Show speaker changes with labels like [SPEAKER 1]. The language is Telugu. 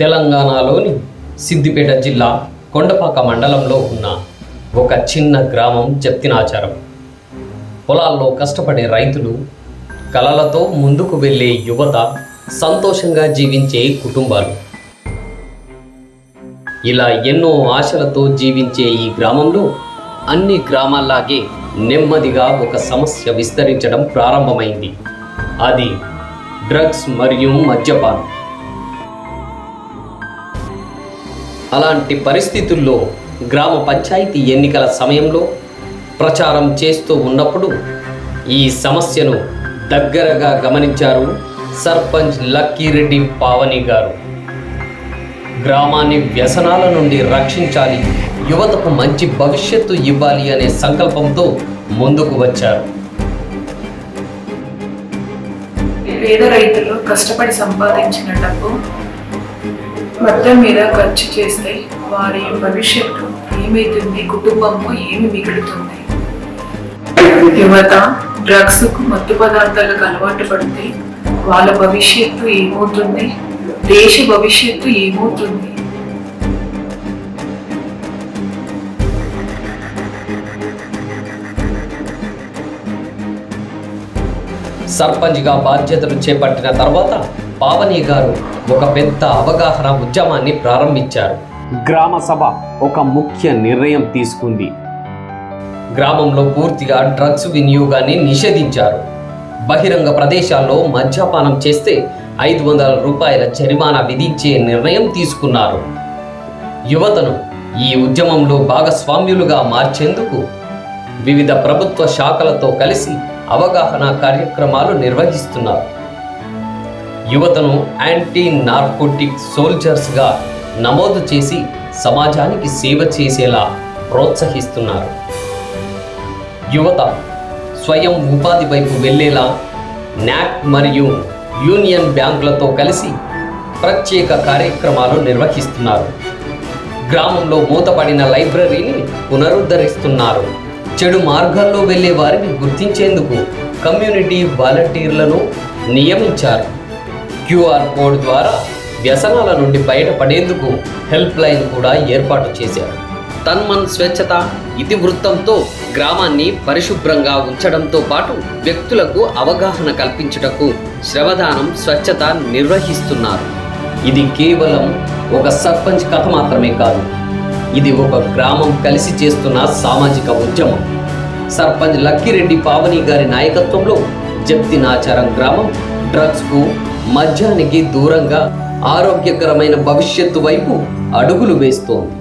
[SPEAKER 1] తెలంగాణలోని సిద్దిపేట జిల్లా కొండపాక మండలంలో ఉన్న ఒక చిన్న గ్రామం జప్తినాచారం. పొలాల్లో కష్టపడే రైతులు, కలలతో ముందుకు వెళ్ళే యువత, సంతోషంగా జీవించే కుటుంబాలు. ఇలా ఎన్నో ఆశలతో జీవించే ఈ గ్రామంలో అన్ని గ్రామాల్లాగే నెమ్మదిగా ఒక సమస్య విస్తరించడం ప్రారంభమైంది. అది డ్రగ్స్ మరియు మద్యపానం. అలాంటి పరిస్థితుల్లో గ్రామ పంచాయతీ ఎన్నికల సమయంలో ప్రచారం చేస్తూ ఉన్నప్పుడు ఈ సమస్యను దగ్గరగా గమనించారు సర్పంచ్ లక్కీరెడ్డి పావని గారు. గ్రామాన్ని వ్యసనాల నుండి రక్షించాలి, యువతకు మంచి భవిష్యత్తు ఇవ్వాలి అనే సంకల్పంతో ముందుకు వచ్చారు.
[SPEAKER 2] పేద రైతులు కష్టపడి సంపాదించిన డబ్బు మద్యం మీద ఖర్చు చేస్తే వారి భవిష్యత్తు ఏమైతుంది, కుటుంబము ఏమి మిగులుతుంది? యువత డ్రగ్స్ కు మత్తు పదార్థాలకు అలవాటు పడితే వాళ్ళ భవిష్యత్తు ఏమవుతుంది, దేశ భవిష్యత్తు ఏమవుతుంది?
[SPEAKER 1] సర్పంచ్గా బాధ్యతలు చేపట్టిన తర్వాత పావని గారు ఒక పెద్ద అవగాహన ఉద్యమాన్ని ప్రారంభించారు. గ్రామ సభ ఒక ముఖ్య నిర్ణయం తీసుకుంది. గ్రామంలో పూర్తిగా డ్రగ్స్ వినియోగాన్ని నిషేధించారు. బహిరంగ ప్రదేశాల్లో మద్యపానం చేస్తే 500 రూపాయల జరిమానా విధించే నిర్ణయం తీసుకున్నారు. యువతను ఈ ఉద్యమంలో భాగస్వామ్యులుగా మార్చేందుకు వివిధ ప్రభుత్వ శాఖలతో కలిసి అవగాహన కార్యక్రమాలు నిర్వహిస్తున్నారు. యువతను యాంటీ నార్కోటిక్ సోల్జర్స్గా నమోదు చేసి సమాజానికి సేవ చేసేలా ప్రోత్సహిస్తున్నారు. యువత స్వయం ఉపాధి వైపు వెళ్ళేలా న్యాక్ మరియు యూనియన్ బ్యాంకులతో కలిసి ప్రత్యేక కార్యక్రమాలు నిర్వహిస్తున్నారు. గ్రామంలో మూతపడిన లైబ్రరీని పునరుద్ధరిస్తున్నారు. చెడు మార్గాల్లో వెళ్ళే వారిని గుర్తించేందుకు కమ్యూనిటీ వాలంటీర్లను నియమించారు. QR కోడ్ ద్వారా వ్యసనాల నుండి బయటపడేందుకు హెల్ప్ లైన్ కూడా ఏర్పాటు చేశారు. తన్మన్ స్వచ్ఛత ఇతివృత్తంతో గ్రామాన్ని పరిశుభ్రంగా ఉంచడంతో పాటు వ్యక్తులకు అవగాహన కల్పించుటకు శ్రమదానం, స్వచ్ఛత నిర్వహిస్తున్నారు. ఇది కేవలం ఒక సర్పంచ్ కథ మాత్రమే కాదు, ఇది ఒక గ్రామం కలిసి చేస్తున్న సామాజిక ఉద్యమం. సర్పంచ్ లక్కీరెడ్డి పావని గారి నాయకత్వంలో జప్తినాచారం గ్రామం డ్రగ్స్కు, మద్యానికి దూరంగా ఆరోగ్యకరమైన భవిష్యత్తు వైపు అడుగులు వేస్తోంది.